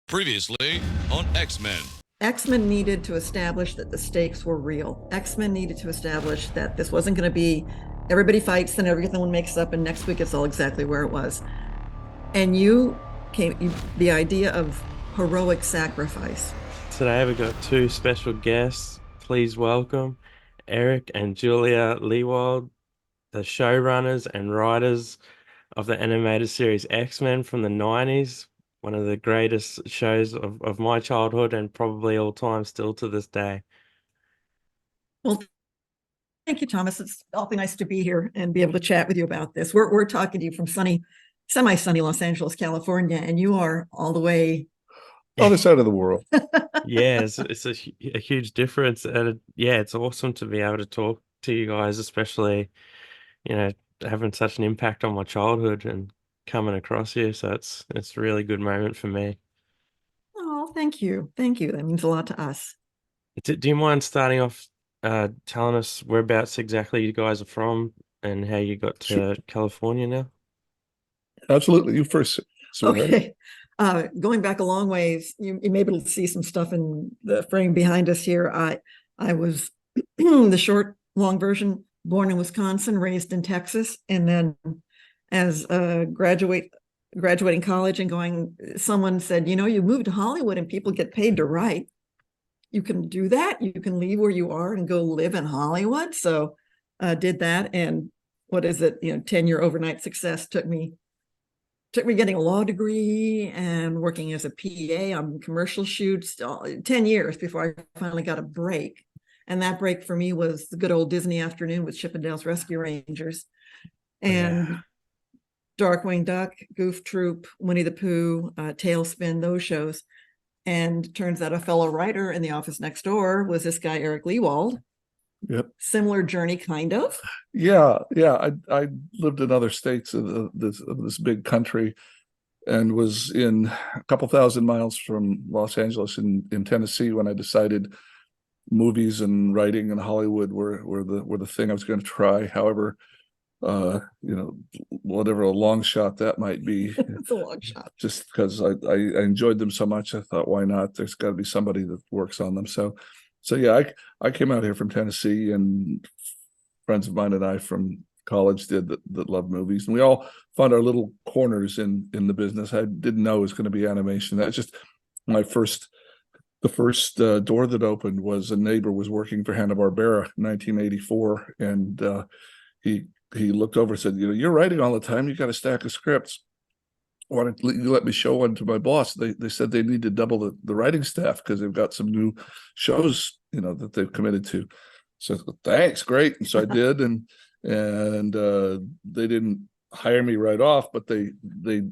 Previously on X-Men. X-Men needed to establish that the stakes were real. X-Men needed to establish that this wasn't going to be everybody fights and everything makes up and next week it's all exactly where it was. And the idea of heroic sacrifice. Today we've got two special guests. Please welcome Eric and Julia Lewald, the showrunners and writers of the animated series X-Men from the 90s, one of the greatest shows of my childhood and probably all time still to this day. Well, thank you, Thomas. It's awfully nice to be here and be able to chat with you about this. We're talking to you from semi-sunny Los Angeles, California, and you are all the way other side of the world. Yeah, it's a huge difference, and it's awesome to be able to talk to you guys, especially having such an impact on my childhood and coming across you. So it's a really good moment for me. Oh, thank you. That means a lot to us. Do you mind starting off telling us whereabouts exactly you guys are from and how you got to California now? Absolutely. You first. Okay. Going back a long ways, you may be able to see some stuff in the frame behind us here. I was the short, long version, born in Wisconsin, raised in Texas, and then as graduating college and someone said, you moved to Hollywood and people get paid to write. You can do that. You can leave where you are and go live in Hollywood. So did that. And 10-year overnight success took me getting a law degree and working as a PA on commercial shoots 10 years before I finally got a break. And that break for me was the good old Disney afternoon with Chippendale's Rescue Rangers and Darkwing Duck, Goof Troop, Winnie the Pooh, Tailspin, those shows. And turns out a fellow writer in the office next door was this guy, Eric Lewald. Yep. Similar journey, kind of. Yeah. I lived in other states of this big country and was in a couple thousand miles from Los Angeles in Tennessee when I decided movies and writing in Hollywood were the thing I was going to try. However, whatever a long shot that might be. It's a long shot. Just because I enjoyed them so much, I thought, why not? There's got to be somebody that works on them. So yeah, I came out here from Tennessee, and friends of mine and I from college that loved movies, and we all found our little corners in the business. I didn't know it was going to be animation. That's just the first door that opened was a neighbor was working for Hanna-Barbera in 1984, and he looked over and said, you're writing all the time. You got a stack of scripts. Why don't you let me show one to my boss? They said they need to double the writing staff because they've got some new shows, that they've committed to. So thanks, great. And so I did, and they didn't hire me right off, but they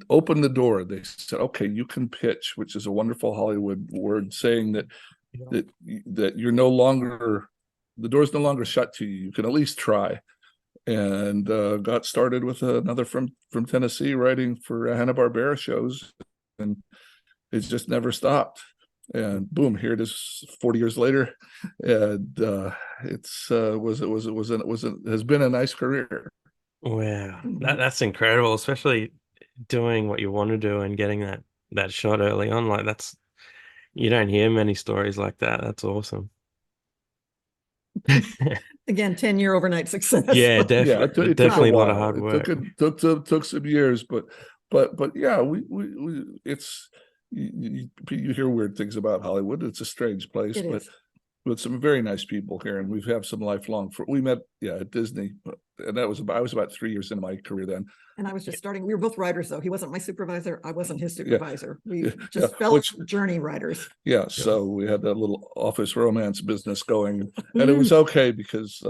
opened the door. They said, okay, you can pitch, which is a wonderful Hollywood word saying that you're no longer, the door's no longer shut to you. You can at least try. And got started with another from Tennessee writing for Hanna-Barbera shows, and it's just never stopped. And boom, here it is 40 years later, and has been a nice career. Wow, that's incredible, especially doing what you want to do and getting that shot early on. Like you don't hear many stories like that. That's awesome. Again, 10-year overnight success. Yeah, definitely, definitely a lot of hard work. It took some years, but yeah, we it's you hear weird things about Hollywood. It's a strange place, but some very nice people here, and we've had some lifelong. We met at Disney, and I was about 3 years into my career then. And I was just starting. We were both writers, though. He wasn't my supervisor. I wasn't his supervisor. We just fellow journey writers. Yeah, so we had that little office romance business going, and it was okay because,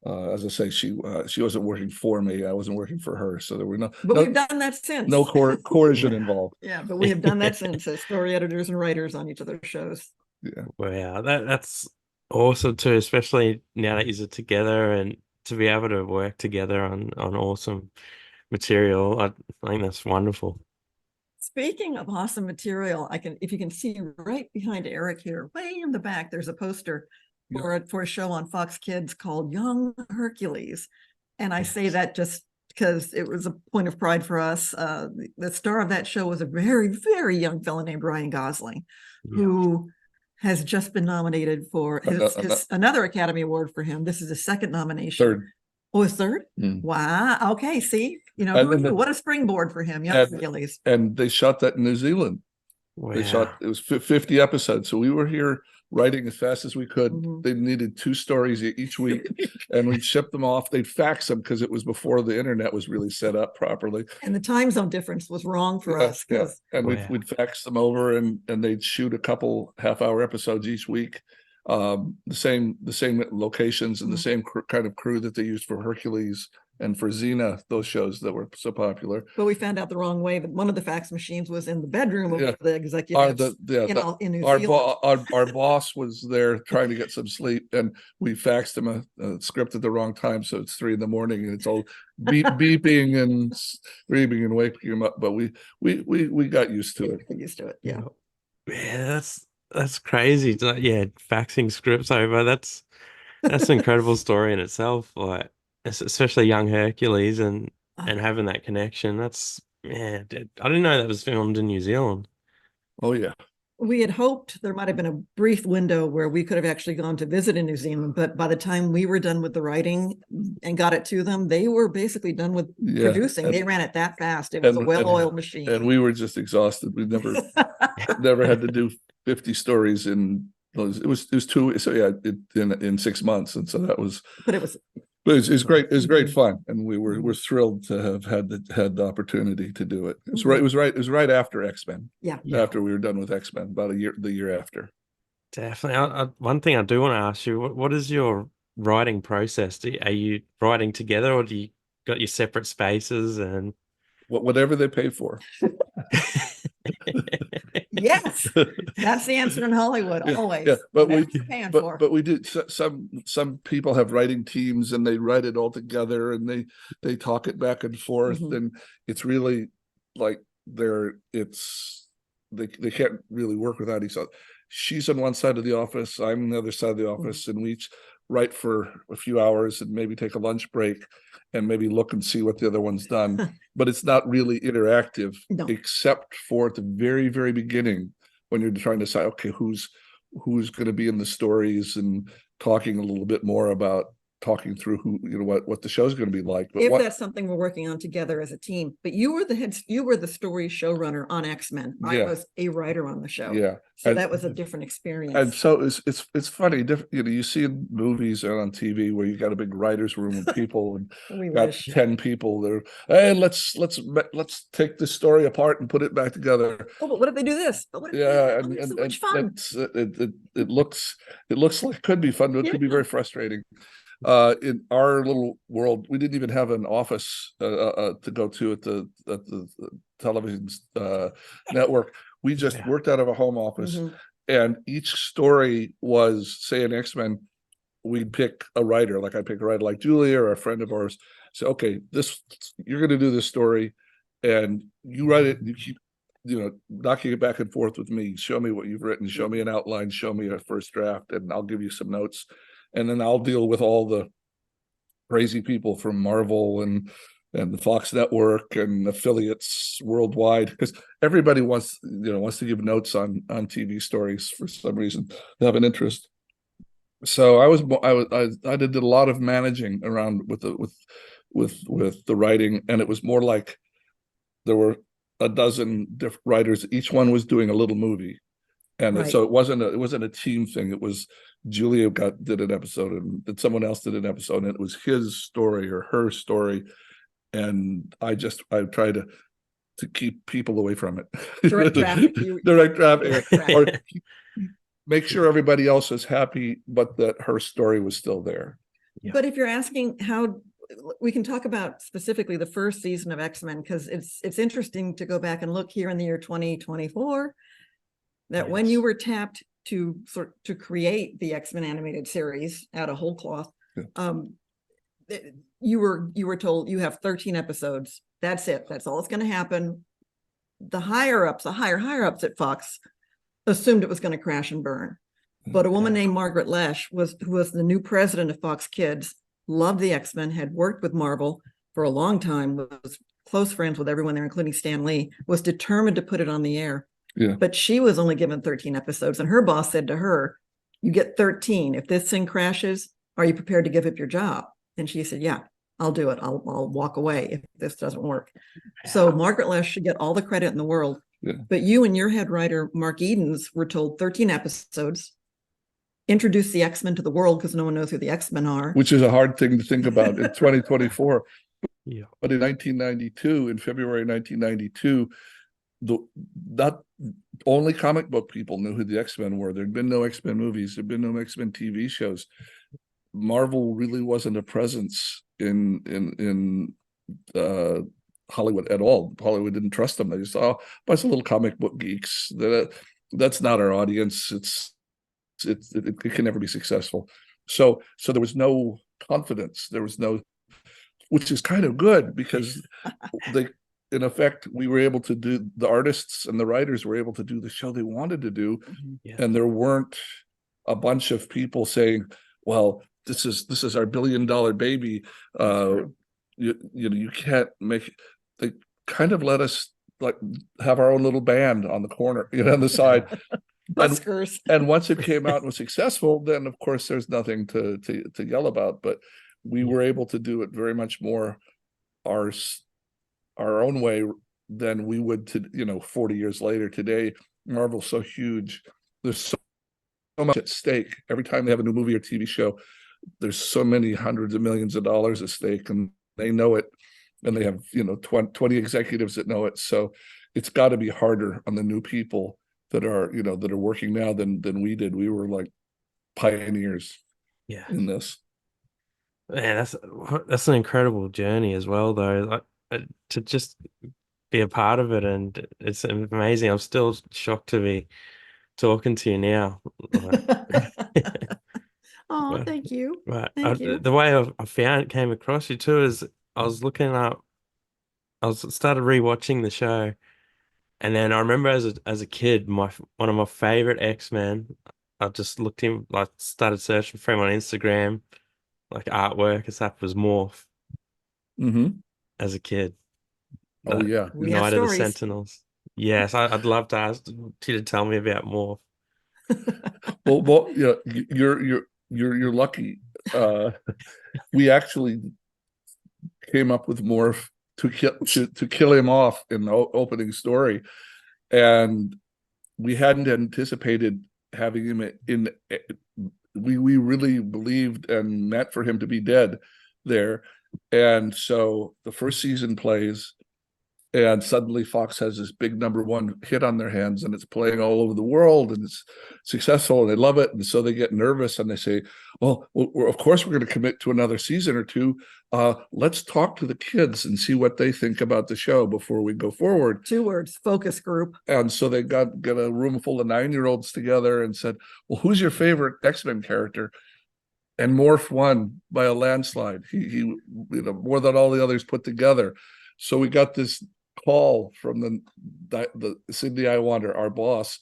as I say, she wasn't working for me. I wasn't working for her, so there were But we've done that since. No coercion involved. Yeah, but we have done that since as story editors and writers on each other's shows. Yeah. Wow, that's awesome too, especially now that you're together and to be able to work together on awesome material. I think that's wonderful. Speaking of awesome material, if you can see right behind Eric here, way in the back, there's a poster for a show on Fox Kids called Young Hercules. And I say that just because it was a point of pride for us. The star of that show was a very, very young fellow named Ryan Gosling, who has just been nominated for another Academy Award for him. This is his second nomination. Third. Oh, his third? Mm. Wow. Okay. See, what a springboard for him. Young Hercules. And they shot that in New Zealand. Wow. They shot, it was 50 episodes. So we were here writing as fast as we could. They needed 2 stories each week, and we'd ship them off. They'd fax them because it was before the internet was really set up properly. And the time zone difference was wrong for us. Yeah. And we'd fax them over, and they'd shoot a couple half-hour episodes each week. The same locations and the same kind of crew that they used for Hercules and for Xena, those shows that were so popular. But we found out the wrong way that one of the fax machines was in the bedroom of the executives in New Zealand. Our boss was there trying to get some sleep, and we faxed him a script at the wrong time, so it's 3 a.m. and it's all beeping and screaming and waking him up. But we got used to it. Yeah. Yeah, that's crazy. Yeah, faxing scripts over. That's an incredible story in itself. Like, especially young Hercules and having that connection. That's, I didn't know that was filmed in New Zealand. Oh yeah. We had hoped there might have been a brief window where we could have actually gone to visit in New Zealand, but by the time we were done with the writing and got it to them, they were basically done with producing. They ran it that fast. It was a well-oiled machine. And we were just exhausted. We never had to do 50 stories in those. It was 2. So yeah, in 6 months, and so that was. But it was great. It was great fun, and we're thrilled to have had the opportunity to do it. It was right after X-Men. Yeah. After we were done with X-Men, about the year after. Definitely. One thing I do want to ask you: what is your writing process? Are you writing together, or do you got your separate spaces and whatever they pay for? Yes, that's the answer in Hollywood. Always. Yeah, but we do. Some people have writing teams, and they write it all together, and they talk it back and forth, and it's really like they can't really work without each other. She's on one side of the office, I'm on the other side of the office, and we each write for a few hours and maybe take a lunch break and maybe look and see what the other one's done. But it's not really interactive, except for at the very, very beginning when you're trying to decide, okay, who's going to be in the stories and talking a little bit more about talking through what the show's going to be like. But that's something we're working on together as a team. But you were the story showrunner on X-Men. I was a writer on the show. Yeah. So that was a different experience. And so it's funny, you see in movies and on TV where you got a big writer's room of people and got 10 people there. Hey, let's take this story apart and put it back together. Oh, but what if they do this? So much fun. It looks like it could be fun, but it could be very frustrating. In our little world, we didn't even have an office to go to at the television network. We just worked out of a home office, and each story was, say, an X-Men. We'd pick a writer, like I'd pick a writer like Julia or a friend of ours. Say, okay, you're going to do this story, and you write it. And you keep, knocking it back and forth with me. Show me what you've written. Show me an outline. Show me a first draft, and I'll give you some notes. And then I'll deal with all the crazy people from Marvel and the Fox Network and affiliates worldwide, because everybody wants to give notes on TV stories for some reason. They have an interest. So I did a lot of managing around with the writing, and it was more like there were a dozen different writers. Each one was doing a little movie, and so it wasn't a team thing. It was Julia did an episode, and then someone else did an episode, and it was his story or her story. And I try to keep people away from it. Direct traffic. Or make sure everybody else is happy, but that her story was still there. Yeah. But if you're asking how, we can talk about specifically the first season of X-Men, because it's interesting to go back and look here in the year 2024, that when you were tapped to create the X-Men animated series out of whole cloth, you were told you have 13 episodes. That's it. That's all that's going to happen. The higher ups at Fox assumed it was going to crash and burn. But a woman named Margaret Loesch who was the new president of Fox Kids, loved the X-Men, had worked with Marvel for a long time, was close friends with everyone there, including Stan Lee, was determined to put it on the air. Yeah. But she was only given 13 episodes, and her boss said to her, "You get 13. If this thing crashes, are you prepared to give up your job?" And she said, "Yeah, I'll do it. I'll walk away if this doesn't work." So Margaret Loesch should get all the credit in the world. Yeah. But you and your head writer, Mark Edens, were told 13 episodes, introduce the X-Men to the world because no one knows who the X-Men are. Which is a hard thing to think about in 2024. Yeah. But in 1992, in February 1992, not only comic book people knew who the X-Men were. There'd been no X-Men movies. There'd been no X-Men TV shows. Marvel really wasn't a presence in Hollywood at all. Hollywood didn't trust them. They just thought, oh, bunch of little comic book geeks. That's not our audience. It can never be successful. So there was no confidence. There was no, which is kind of good because in effect, we were able to do, the artists and the writers were able to do the show they wanted to do. Yeah. And there weren't a bunch of people saying, well, this is our $1 billion baby. You can't make, they kind of let us like have our own little band on the corner, on the side. Buskers. And once it came out and was successful, then of course there's nothing to yell about. But we were able to do it very much more our own way than we would to 40 years later. Today, Marvel's so huge. There's so much at stake. Every time they have a new movie or TV show, there's so many hundreds of millions of dollars at stake, and they know it. And they have 20 executives that know it. So it's got to be harder on the new people that are working now than we did. We were like pioneers in this. Man, that's an incredible journey as well, though. Like, to just be a part of it, and it's amazing. I'm still shocked to be talking to you now. Oh, thank you. Right. Thank you. The way I came across you too is I was looking up. Started rewatching the show, and then I remember as a kid, one of my favorite X-Men. I just looked him, like started searching for him on Instagram, like artwork and stuff, was Morph. As a kid. Oh yeah, we have Night of the stories. Sentinels. Yes, I'd love to ask you to tell me about Morph. well, you're lucky. We actually came up with Morph to kill him off in the opening story, and we hadn't anticipated having him in. We really believed and meant for him to be dead there, and so the first season plays. And suddenly Fox has this big #1 hit on their hands, and it's playing all over the world, and it's successful, and they love it. And so they get nervous, and they say, well of course we're going to commit to another season or two. Let's talk to the kids and see what they think about the show before we go forward. 2 words, focus group. And so they got a room full of 9-year-olds together and said, well, who's your favorite X-Men character? And Morph won by a landslide. He more than all the others put together. So we got this call from the Sydney Iwander, our boss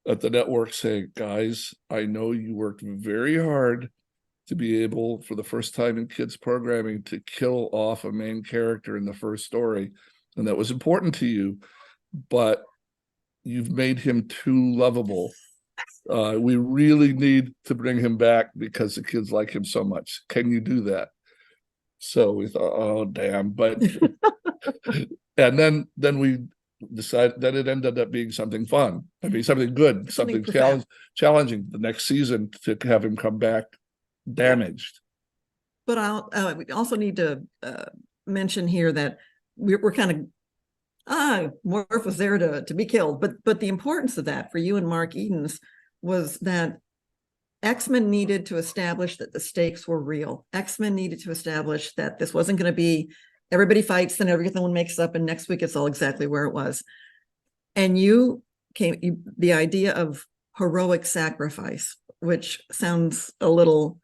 at the network, saying, guys, I know you worked very hard to be able, for the first time in kids programming, to kill off a main character in the first story, and that was important to you, but you've made him too lovable. We really need to bring him back because the kids like him so much. Can you do that? So we thought, oh damn, but and then we decided that it ended up being something fun. I mean, something good, something challenging the next season to have him come back damaged. But we also need to mention here that we're kind of Morph was there to be killed, but the importance of that for you and Mark Edens was that X-Men needed to establish that the stakes were real. X-Men needed to establish that this wasn't going to be everybody fights and everything makes up and next week it's all exactly where it was. And the idea of heroic sacrifice, which sounds a little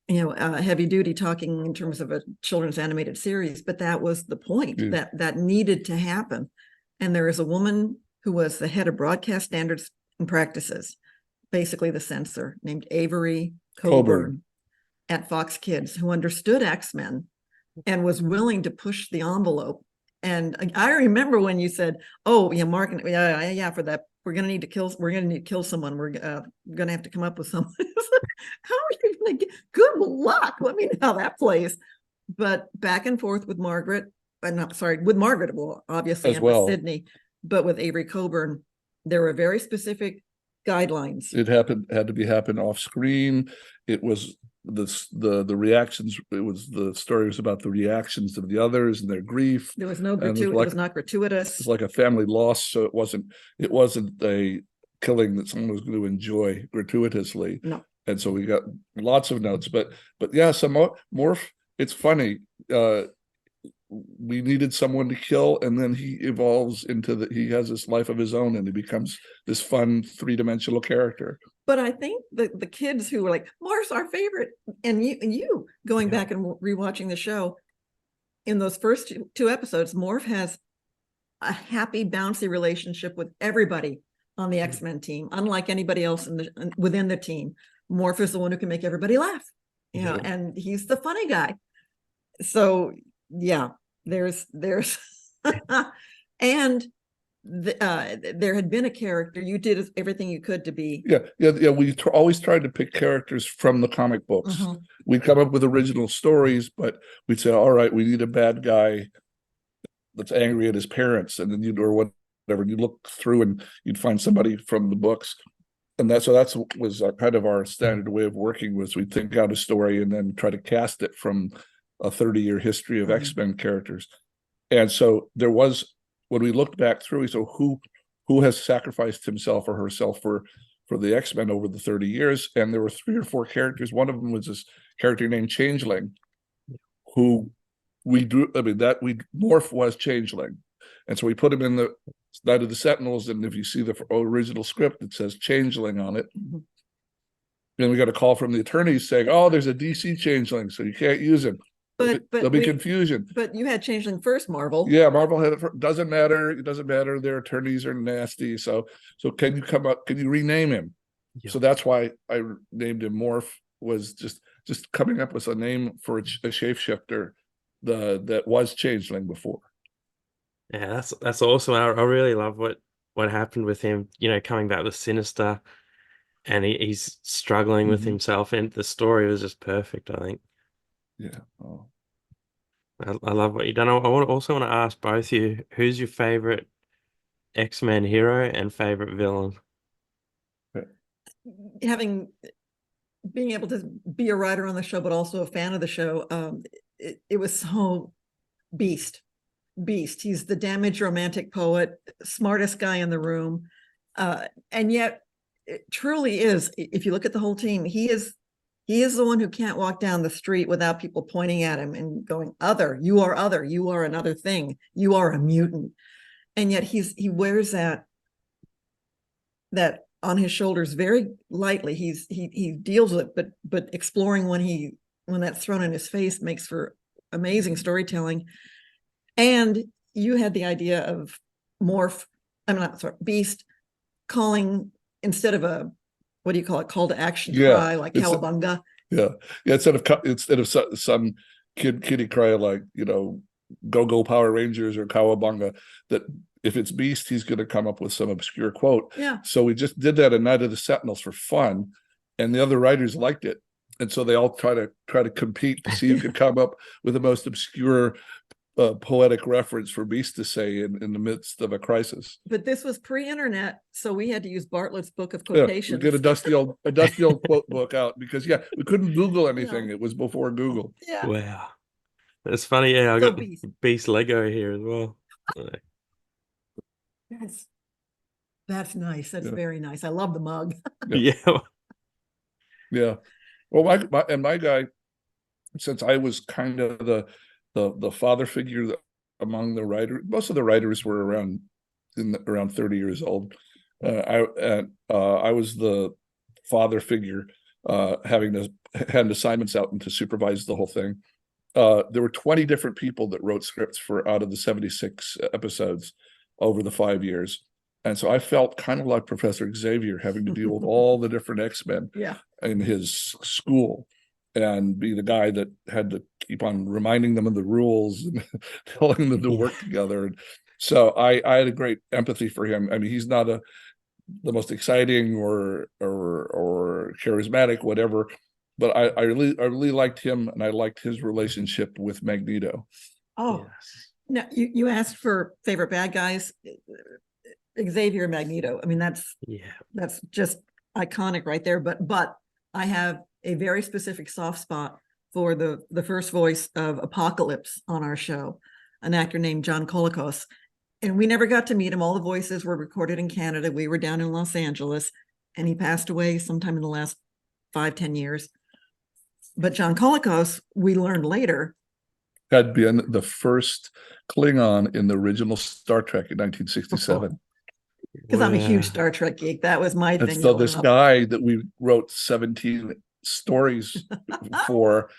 heavy duty talking in terms of a children's animated series, but that was the point that needed to happen. And there is a woman who was the head of broadcast standards and practices, basically the censor, named Avery Coburn at Fox Kids, who understood X-Men and was willing to push the envelope. And I remember when you said, "Oh, yeah, Mark, yeah, for that, we're gonna need to kill someone. We're gonna have to come up with something." How are you gonna get? Good luck. Let me know how that plays. But back and forth with Margaret, with Margaret, well, obviously, As and with well. Sydney, but with Avery Coburn, there were very specific guidelines. It had to happen off screen. It was the reactions. It was the stories about the reactions of the others and their grief. There was no And it was not gratuitous. It's like a family loss, so it wasn't a killing that someone was going to enjoy gratuitously. No. And so we got lots of notes, but yeah, some Morph. It's funny. We needed someone to kill, and then he evolves into he has this life of his own, and he becomes this fun three-dimensional character. But I think the kids who were like, "Morph's our favorite," and you going back and rewatching the show, in those first two episodes, Morph has a happy, bouncy relationship with everybody on the X-Men team, unlike anybody else within the team. Morph is the one who can make everybody laugh, and he's the funny guy. So yeah, there's and there had been a character. You did everything you could to be. Yeah. We always tried to pick characters from the comic books. We'd come up with original stories, but we'd say, all right, we need a bad guy that's angry at his parents, and then or whatever. And you look through and you'd find somebody from the books. And that was kind of our standard way of working, was we'd think out a story and then try to cast it from a 30-year history of X-Men characters. And so there was, when we looked back through, we said, who has sacrificed himself or herself for the X-Men over the 30 years? And there were 3 or 4 characters. One of them was this character named Changeling, who Morph was Changeling. And so we put him in the Night of the Sentinels, and if you see the original script, it says Changeling on it. And we got a call from the attorneys saying, "Oh, there's a DC Changeling, so you can't use him." But there'll be confusion. But you had Changeling first, Marvel. Yeah, Marvel had it. Doesn't matter. It doesn't matter. Their attorneys are nasty. So can you come up? Can you rename him? Yeah. So that's why I named him Morph. Was just coming up with a name for a shapeshifter that was Changeling before. Yeah, that's awesome. I really love what happened with him. Coming back with Sinister, and he's struggling with himself, and the story was just perfect, I think. Yeah. Oh. I love what you've done. I also want to ask both of you, who's your favorite X-Men hero and favorite villain? Being able to be a writer on the show, but also a fan of the show, it was so Beast. He's the damaged romantic poet, smartest guy in the room, and yet it truly is. If you look at the whole team, he is the one who can't walk down the street without people pointing at him and going, "Other, you are another thing, you are a mutant." And yet he wears that on his shoulders very lightly. He deals with it, but exploring when that's thrown in his face makes for amazing storytelling. And you had the idea of Beast calling, instead of a, what do you call it, call to action cry, like Cowabunga. Instead of some kiddie cry like, go Power Rangers or Cowabunga, that if it's Beast, he's going to come up with some obscure quote. Yeah. So we just did that in Night of the Sentinels for fun, and the other writers liked it, and so they all try to compete to see who could come up with the most obscure poetic reference for Beast to say in the midst of a crisis. But this was pre-internet, so we had to use Bartlett's book of quotations. We get a dusty old quote book out, because we couldn't Google anything. It was before Google. Yeah. Wow, that's funny. Yeah, I got Beast Lego here as well. That's nice. That's very nice. I love the mug. Yeah. Well, my guy, since I was kind of the father figure among the writers, most of the writers were around 30 years old. I was the father figure, having assignments out and to supervise the whole thing. There were 20 different people that wrote scripts out of the 76 episodes over the 5 years. And so I felt kind of like Professor Xavier, having to deal with all the different X-Men in his school, and be the guy that had to keep on reminding them of the rules and telling them to work together. And so I had a great empathy for him. I mean, he's not the most exciting or charismatic, whatever, but I really liked him, and I liked his relationship with Magneto. Oh, Yes. now you asked for favorite bad guys. Xavier and Magneto. I mean, that's just iconic right there. But I have a very specific soft spot for the first voice of Apocalypse on our show, an actor named John Colicos. And we never got to meet him. All the voices were recorded in Canada. We were down in Los Angeles, and he passed away sometime in the last 5-10 years. But John Colicos, we learned later, Had been the first Klingon in the original Star Trek in 1967. because I'm a huge Star Trek geek. That was my And thing. so this guy that we wrote 17 stories for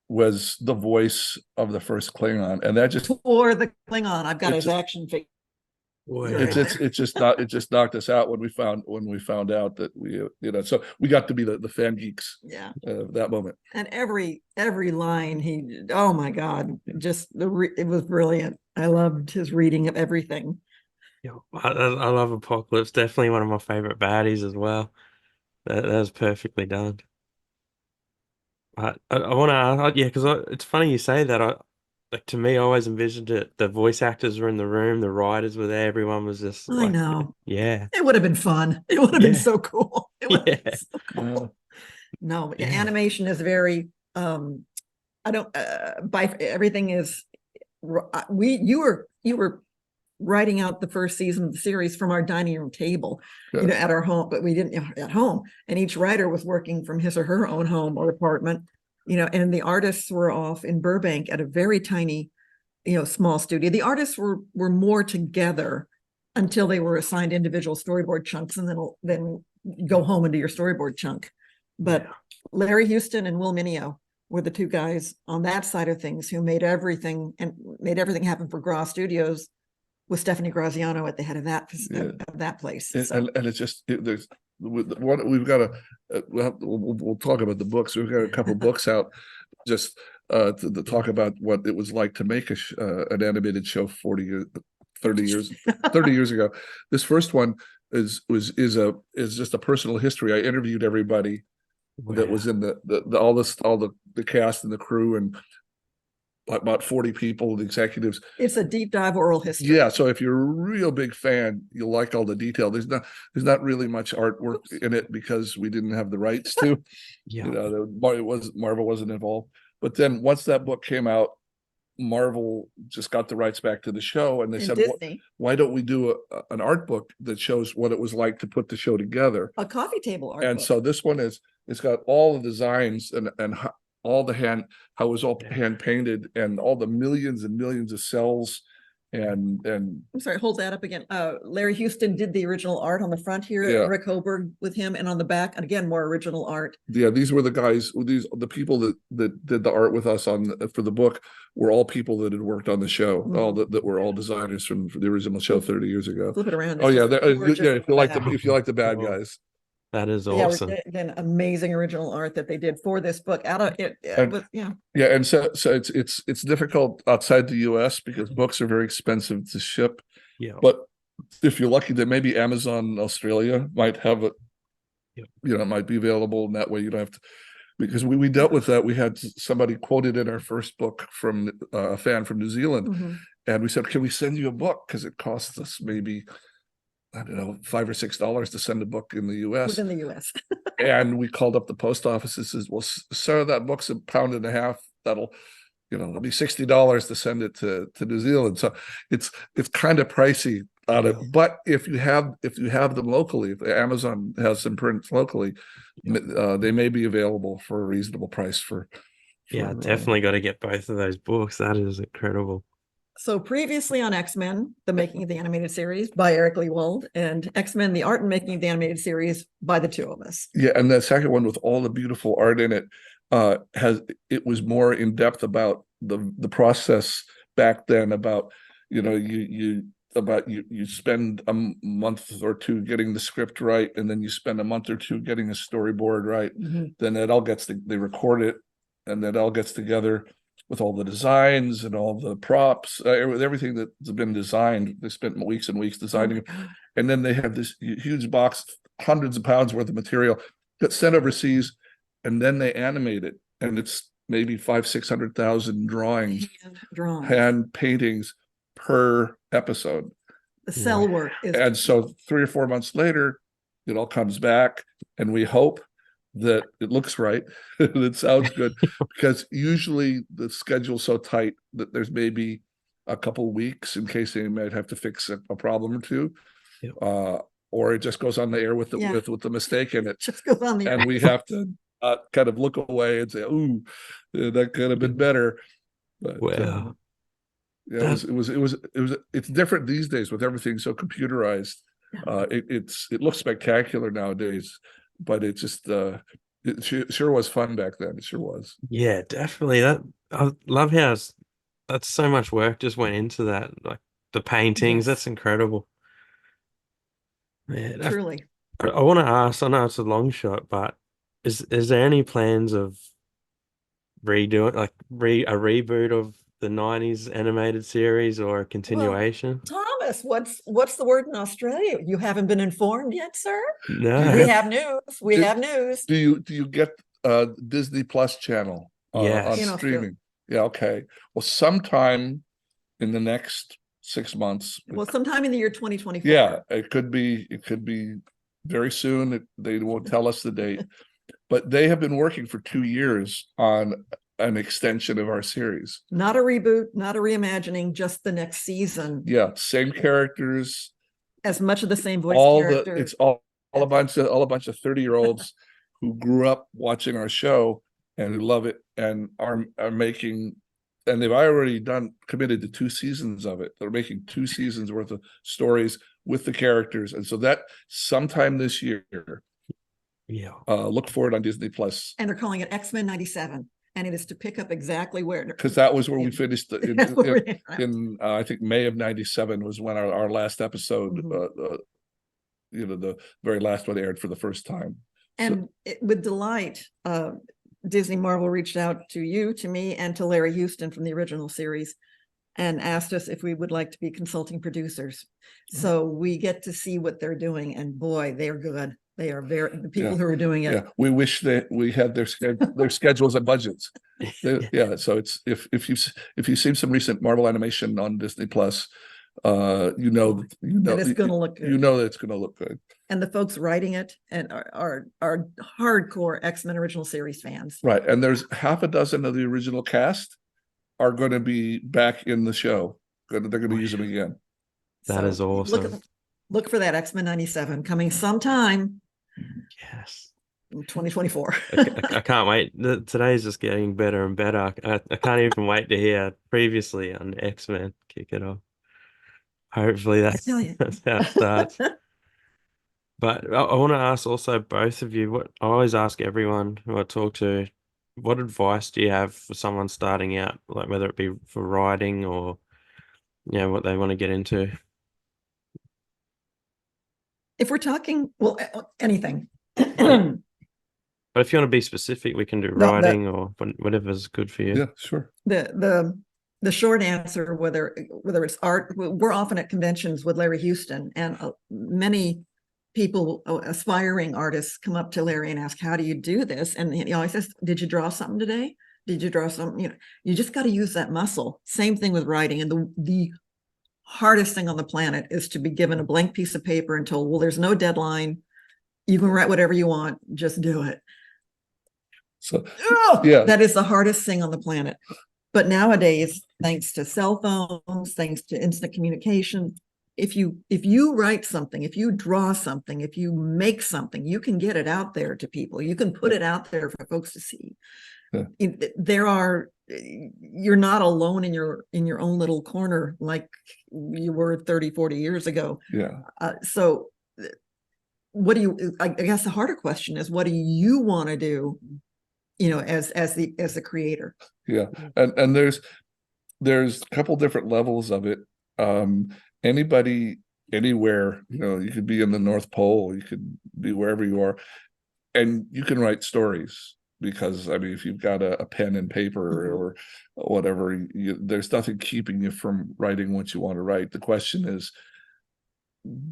was the voice of the first Klingon, and that just for the Klingon. I've got It his just- action figure. it just knocked us out when we found out that so we got to be the fan geeks Yeah. that moment. And every line oh my God, just it was brilliant. I loved his reading of everything. Yeah, I love Apocalypse. Definitely one of my favorite baddies as well. That was perfectly done. I want to, yeah, because it's funny you say that. Like, to me, I always envisioned it. The voice actors were in the room, the writers were there, everyone was just I know. yeah, It would have been fun. It would have been Yeah. so cool. It would have Yeah. been so cool. No, Yeah. animation is very I don't everything is you were writing out the first season of the series from our dining room table, Yeah. at our home, but we didn't at home. And each writer was working from his or her own home or apartment, and the artists were off in Burbank at a very tiny, small studio. The artists were more together until they were assigned individual storyboard chunks, and then go home and do your storyboard chunk. But Larry Houston and Will Mineo were the two guys on that side of things who made everything happen for Gra Studios, with Stephanie Graziano at the head of that place. And it's just there's what we've got we'll talk about the books. We've got a couple books out just to talk about what it was like to make an animated show 30 years ago. This first one is just a personal history. I interviewed everybody that was in all the cast and the crew, and about 40 people, the executives. It's a deep dive oral history. Yeah, so if you're a real big fan, you'll like all the detail. There's not really much artwork in it because we didn't have the rights to. Yeah. Marvel wasn't involved. But then once that book came out, Marvel just got the rights back to the show, and they said, Disney, why don't we do an art book that shows what it was like to put the show together? a coffee table art And book. so this one it's got all the designs and all the how it was all hand painted, and all the millions and millions of cells, and I'm sorry, hold that up again. Larry Houston did the original art on the front here, Yeah. Rick Hoberg with him, and on the back, and again, more original art. yeah, these were the guys. The people that did the art with us for the book were all people that had worked on the show. All that were all designers from the original show 30 years ago. Flip it around. Oh yeah, It's just gorgeous. if you like the bad Cool. guys. That is Yeah, awesome. again, amazing original art that they did for this book. Out of it, yeah. Yeah, and so it's difficult outside the U.S. because books are very expensive to ship. Yeah. But if you're lucky, that maybe Amazon Australia might have it. Yep. It might be available, and that way you don't have to. Because we dealt with that. We had somebody quoted in our first book from a fan from New Zealand, Mhm. and we said, "Can we send you a book? Because it costs us maybe, I don't know, $5 or $6 to send a book in the U.S." Within the U.S. And we called up the post office and says, "Well, sir, that book's £1.50. That'll, it'll be $60 to send it to New Zealand." So it's kind of pricey on it. But if you have them locally, if Amazon has some prints locally, they may be available for a reasonable price for Definitely got to get both of those books. That is incredible. So previously on X-Men, the making of the animated series by Eric Lewald, and X-Men, the art and making of the animated series by the two of us. Yeah, and the second one with all the beautiful art in it was more in depth about the process back then, about you spend a month or two getting the script right, and then you spend a month or two getting a storyboard right. Mhm. Then they record it, and that all gets together, with all the designs and all the props, with everything that's been designed. They spent weeks and weeks designing it. And then they have this huge box, hundreds of pounds worth of material, gets sent overseas, and then they animate it. And it's maybe 500,000-600,000 drawings, hand paintings per episode. The cell work is. And so 3 or 4 months later, it all comes back, and we hope that it looks right and it sounds good, because usually the schedule's so tight that there's maybe a couple weeks in case they might have to fix a problem or two. Yep. Or it just goes on the air with the mistake in it. Just goes on the air. And we have to kind of look away and say, "Ooh, that could have been better." But Wow. yeah, it's different these days with everything so computerized. It looks spectacular nowadays, but it just it sure was fun back then. It sure was. Yeah, definitely. I love how that's so much work just went into that. Like the paintings, Yes. that's incredible. Yeah, Truly. I want to ask, I know it's a long shot, but is there any plans of redoing like a reboot of the 90s animated series or a continuation? Thomas, what's the word in Australia? You haven't been informed yet, sir? No. We have news. We have news. Do you get Disney Plus channel Yes. on streaming? Yeah, okay. Well, sometime in the next 6 months. Well, sometime in the year 2024. Yeah, it could be very soon. They won't tell us the date, but they have been working for 2 years on an extension of our series. Not a reboot, not a reimagining, just the next season. Yeah, same characters, as much of the same voice character. It's all a bunch of 30-year-olds who grew up watching our show and who love it and are making, and they've already committed to 2 seasons of it. They're making 2 seasons worth of stories with the characters, and so that sometime this year. Yeah. Look for it on Disney Plus. And they're calling it X-Men 97. And it is to pick up exactly where, because that was where we finished in I think May of 97 was when our last episode, the very last one aired for the first time. And with delight, Disney Marvel reached out to you, to me, and to Larry Houston from the original series and asked us if we would like to be consulting producers. So we get to see what they're doing, and boy, they're good. They are the people who are doing it. Yeah, we wish that we had their schedules and budgets. Yeah, so it's if you've seen some recent Marvel animation on Disney Plus, you know that it's going to look good. You know that it's going to look good. And the folks writing it and are hardcore X-Men original series fans. Right, and there's half a dozen of the original cast are going to be back in the show. They're going to use them again. That is awesome. Look for that X-Men 97 coming sometime. Yes. In 2024. I can't wait. Today's just getting better and better. I can't even wait to hear previously on X-Men kick it off. Hopefully that's how it starts. But I want to ask also both of you, I always ask everyone who I talk to, what advice do you have for someone starting out, like whether it be for writing or what they want to get into? If we're talking, well, anything. But if you want to be specific, we can do writing or whatever's good for you. Yeah, sure. The short answer, whether it's art, we're often at conventions with Larry Houston, and many people, aspiring artists, come up to Larry and ask, "How do you do this?" And he always says, "Did you draw something today? Did you draw something?" You just got to use that muscle. Same thing with writing. And the hardest thing on the planet is to be given a blank piece of paper and told, "Well, there's no deadline. You can write whatever you want. Just do it." So, yeah, that is the hardest thing on the planet. But nowadays, thanks to cell phones, thanks to instant communication, if you write something, if you draw something, if you make something, you can get it out there to people. You can put it out there for folks to see. You're not alone in your own little corner like you were 30, 40 years ago. Yeah. So what do you, I guess the harder question is, what do you want to do, as the creator? Yeah. And there's a couple different levels of it. Anybody, anywhere, you could be in the North Pole, you could be wherever you are, and you can write stories. because I mean, if you've got a pen and paper or whatever, there's nothing keeping you from writing what you want to write. The question is,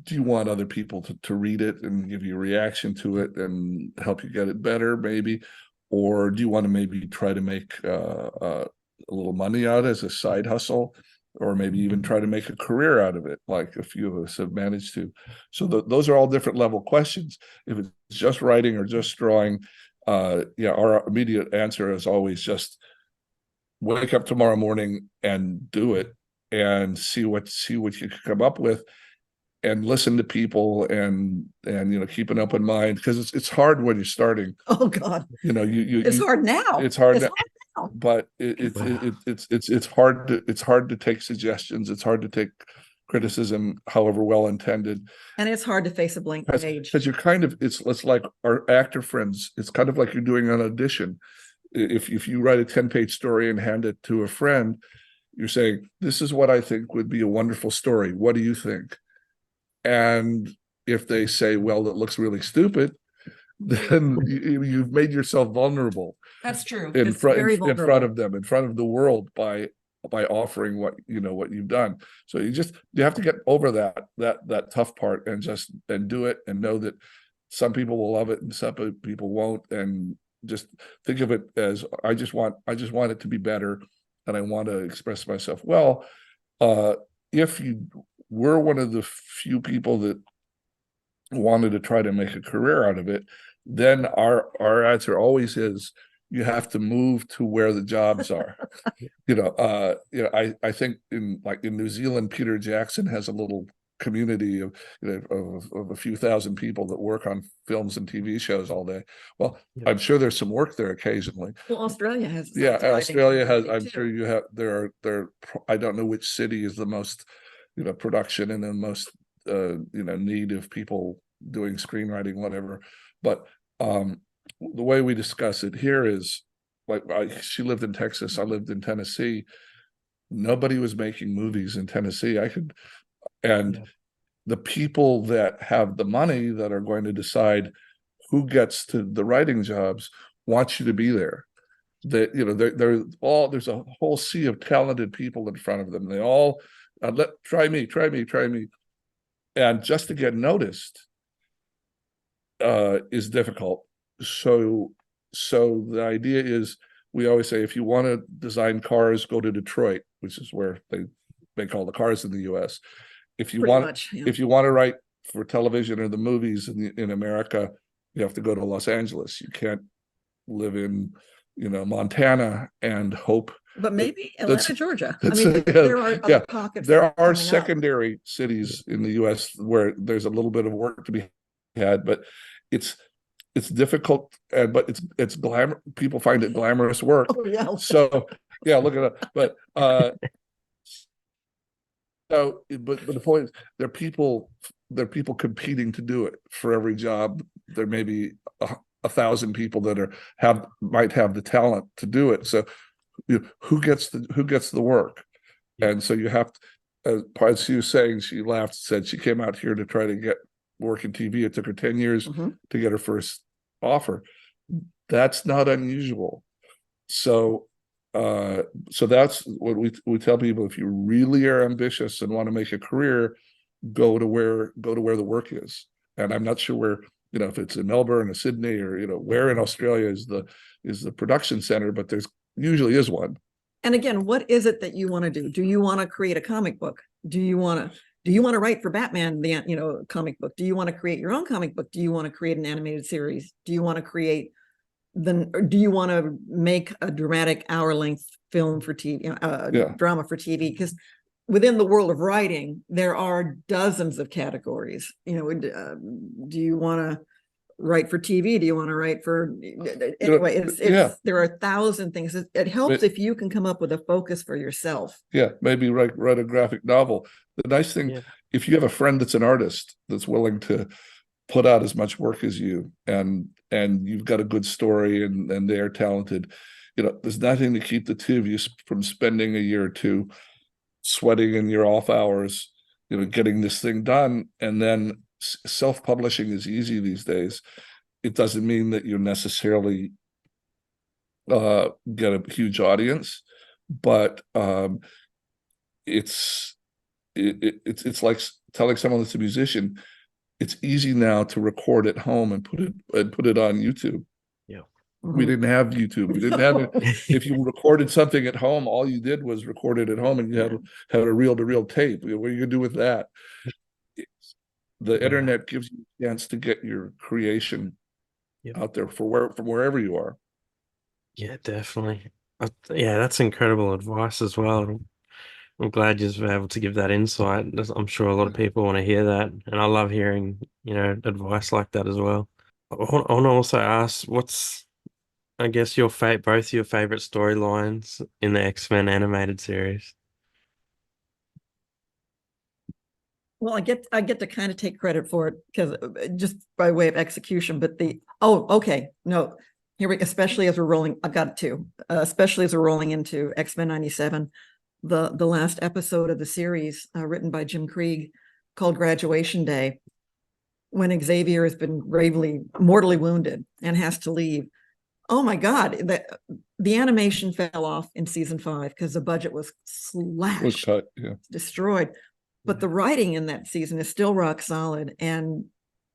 do you want other people to read it and give you a reaction to it and help you get it better, maybe? Or do you want to maybe try to make a little money out as a side hustle, or maybe even try to make a career out of it, like a few of us have managed to? So those are all different level questions. If it's just writing or just drawing, our immediate answer is always just wake up tomorrow morning and do it and see what you can come up with, and listen to people, and keep an open mind, because it's hard when you're starting. Oh God, it's hard now. It's hard now. Now. But it's hard to take suggestions. It's hard to take criticism, however well intended, and it's hard to face a blank page, because you're kind of, it's like our actor friends. It's kind of like you're doing an audition. If you write a 10-page story and hand it to a friend, you're saying, this is what I think would be a wonderful story. What do you think? And if they say, well, it looks really stupid, then you've made yourself vulnerable. That's true. In front of them, in front of the world, by offering what you've done. So you have to get over that tough part and do it, and know that some people will love it and some people won't, and just think of it as, I just want it to be better, and I want to express myself well. If you were one of the few people that wanted to try to make a career out of it, then our answer always is, you have to move to where the jobs are. I think in New Zealand, Peter Jackson has a little community of a few thousand people that work on films and TV shows all day. Well, I'm sure there's some work there occasionally. Well, Australia has. Yeah, Australia has. I'm sure you have. There. I don't know which city is the most, production and the most, need of people doing screenwriting, whatever. But the way we discuss it here is, she lived in Texas, I lived in Tennessee. Nobody was making movies in Tennessee. The people that have the money, that are going to decide who gets to the writing jobs, want you to be there. There's a whole sea of talented people in front of them. They all try me. And just to get noticed is difficult. So the idea is, we always say, if you want to design cars, go to Detroit, which is where they make all the cars in the US. If you want to write for television or the movies in America, you have to go to Los Angeles. You can't live in Montana and hope. But maybe Atlanta, Georgia. I mean, there are other pockets. There are secondary cities in the US where there's a little bit of work to be had, but it's difficult, but it's glamour. People find it glamorous work. Oh, yeah. So yeah, look it up. But but the point is, there are people competing to do it for every job. There may be 1,000 people that might have the talent to do it. So who gets the work? And so you have to, as she was saying, she laughed, said she came out here to try to get work in TV. It took her 10 years to get her first offer. That's not unusual. So that's what we tell people: if you really are ambitious and want to make a career, go to where the work is. And I'm not sure where, if it's in Melbourne or Sydney, or where in Australia is the production center, but there's usually is one. And again, what is it that you want to do? Do you want to create a comic book? Do you want to write for Batman, the comic book? Do you want to create your own comic book? Do you want to create an animated series? Do you want to do you want to make a dramatic hour-length film for TV, drama for TV? Because within the world of writing, there are dozens of categories. Do you want to write for TV? Do you want to write for, anyway, there are 1,000 things. It helps if you can come up with a focus for yourself. Yeah, maybe write a graphic novel. The nice thing, if you have a friend that's an artist that's willing to put out as much work as you, and you've got a good story, and they're talented, there's nothing to keep the two of you from spending a year or two sweating in your off hours, getting this thing done. And then self-publishing is easy these days. It doesn't mean that you're necessarily get a huge audience, but it's like telling someone that's a musician, it's easy now to record at home and put it on YouTube. Yeah. We didn't have YouTube. We didn't have it. If you recorded something at home, all you did was record it at home, and you had a reel-to-reel tape. What are you gonna do with that? The internet gives you a chance to get your creation out there from wherever you are. Yeah, definitely. Yeah, that's incredible advice as well. I'm glad you've been able to give that insight. I'm sure a lot of people want to hear that, and I love hearing, advice like that as well. I want to also ask, what's, I guess, both your favorite storylines in the X-Men animated series? Well, I get to kind of take credit for it because just by way of execution, but okay, no, especially as we're rolling, I've got two, especially as we're rolling into X-Men 97, the last episode of the series, written by Jim Krieg, called Graduation Day, when Xavier has been mortally wounded and has to leave. Oh my God, the animation fell off in season 5 because the budget was slashed, Was cut, yeah. destroyed. But the writing in that season is still rock solid. And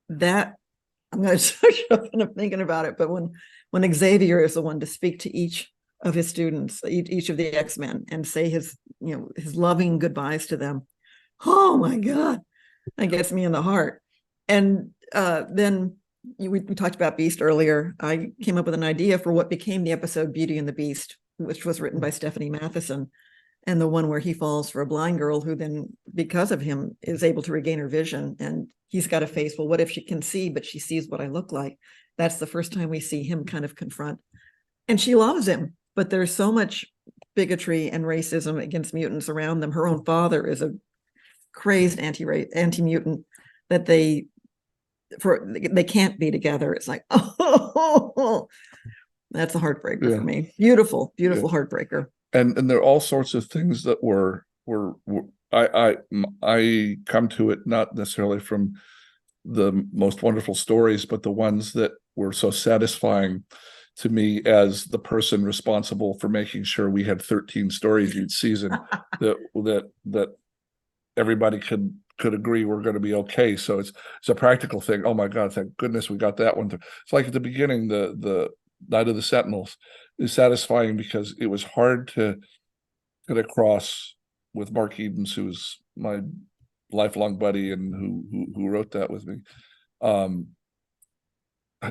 that, I'm going to start thinking about it. But when Xavier is the one to speak to each of his students, each of the X-Men, and say his loving goodbyes to them, oh my God, that gets me in the heart. And then we talked about Beast earlier. I came up with an idea for what became the episode Beauty and the Beast, which was written by Stephanie Matheson. And the one where he falls for a blind girl who then, because of him, is able to regain her vision. And he's got to face, well, what if she can see, but she sees what I look like? That's the first time we see him kind of confront. And she loves him, but there's so much bigotry and racism against mutants around them. Her own father is a crazed anti-mutant that they can't be together. It's like, oh, that's a heartbreaker for me. Beautiful heartbreaker. And there are all sorts of things that were I come to it not necessarily from the most wonderful stories, but the ones that were so satisfying to me as the person responsible for making sure we had 13 stories each season that everybody could agree we're going to be okay. So it's a practical thing. Oh my God, thank goodness we got that one. It's like at the beginning, the Night of the Sentinels is satisfying because it was hard to get across with Mark Edens, who's my lifelong buddy and who wrote that with me.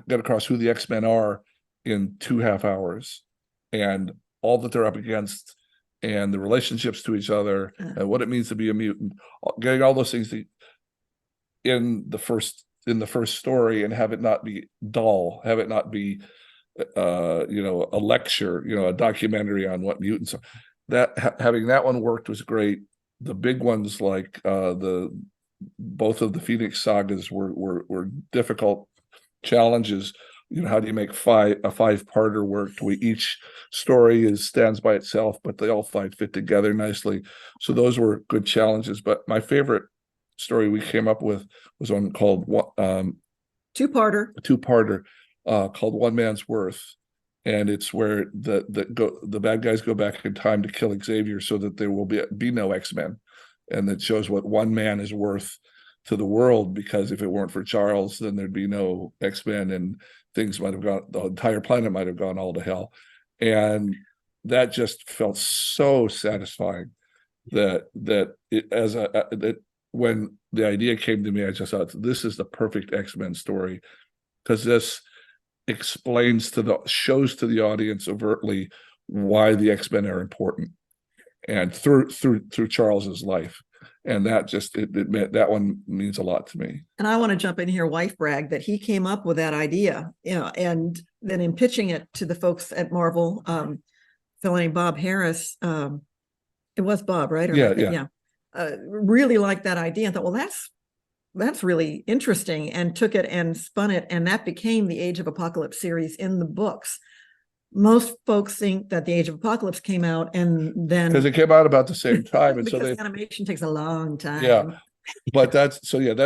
Get across who the X-Men are in 2.5 hours and all that they're up against and the relationships to each other and what it means to be a mutant, getting all those things in the first story, and have it not be dull, have it not be a lecture, a documentary on what mutants are. That having that one worked was great. The big ones like both of the Phoenix sagas were difficult challenges. How do you make a 5-parter work? Each story stands by itself, but they all fit together nicely. So those were good challenges. But my favorite story we came up with was one called two-parter. Called One Man's Worth, and it's where the bad guys go back in time to kill Xavier so that there will be no X-Men, and it shows what one man is worth to the world, because if it weren't for Charles, then there'd be no X-Men, and things might have gone, the entire planet might have gone all to hell. And that just felt so satisfying that when the idea came to me, I just thought, this is the perfect X-Men story, because this shows to the audience overtly why the X-Men are important, and through Charles's life. And that that one means a lot to me. And I want to jump in here, wife brag, that he came up with that idea, and then in pitching it to the folks at Marvel, fellow named Bob Harris, it was Bob, right? Yeah. Really liked that idea and thought, well, that's really interesting, and took it and spun it, and that became the Age of Apocalypse series in the books. Most folks think that the Age of Apocalypse came out and then, because it came out about the same time, and because animation takes a long time. Yeah, but that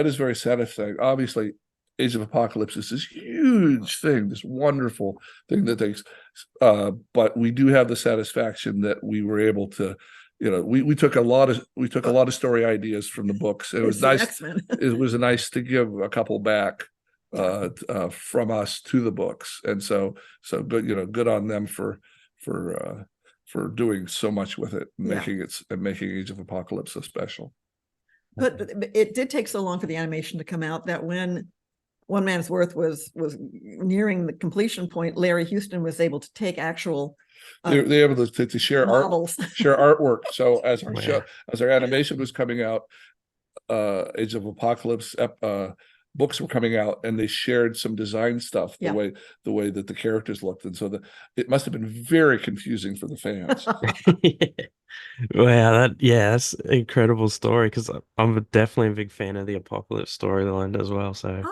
is very satisfying. Obviously, Age of Apocalypse is this huge thing, this wonderful thing that takes, but we do have the satisfaction that we were able to, we took a lot of story ideas from the books. It was nice. X-Men. It was nice to give a couple back from us to the books, and so good, good on them for doing so much with it, and making Age of Apocalypse so special. But it did take so long for the animation to come out that when One Man's Worth was nearing the completion point, Larry Houston was able to take actual they're able to share models. share artwork. So as our animation was coming out, Age of Apocalypse books were coming out, and they shared some design stuff, the way that the characters looked, and so it must have been very confusing for the fans. Wow, that's an incredible story, because I'm definitely a big fan of the Apocalypse storyline as well. So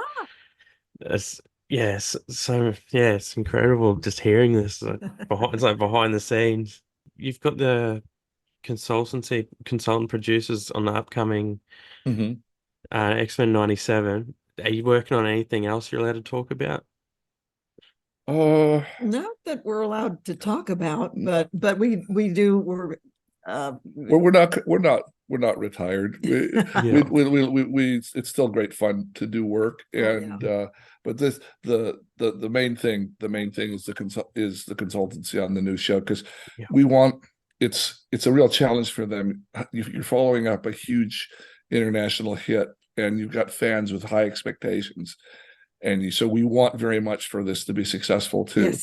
it's it's incredible just hearing this. It's like behind the scenes. You've got the consultant producers on the upcoming X-Men 97. Are you working on anything else you're allowed to talk about? Not that we're allowed to talk about, but we do. We're not retired. It's still great fun to do work, and but the main thing is the consultancy on the new show, because we want it's a real challenge for them. You're following up a huge international hit, and you've got fans with high expectations, and so we want very much for this to be successful too.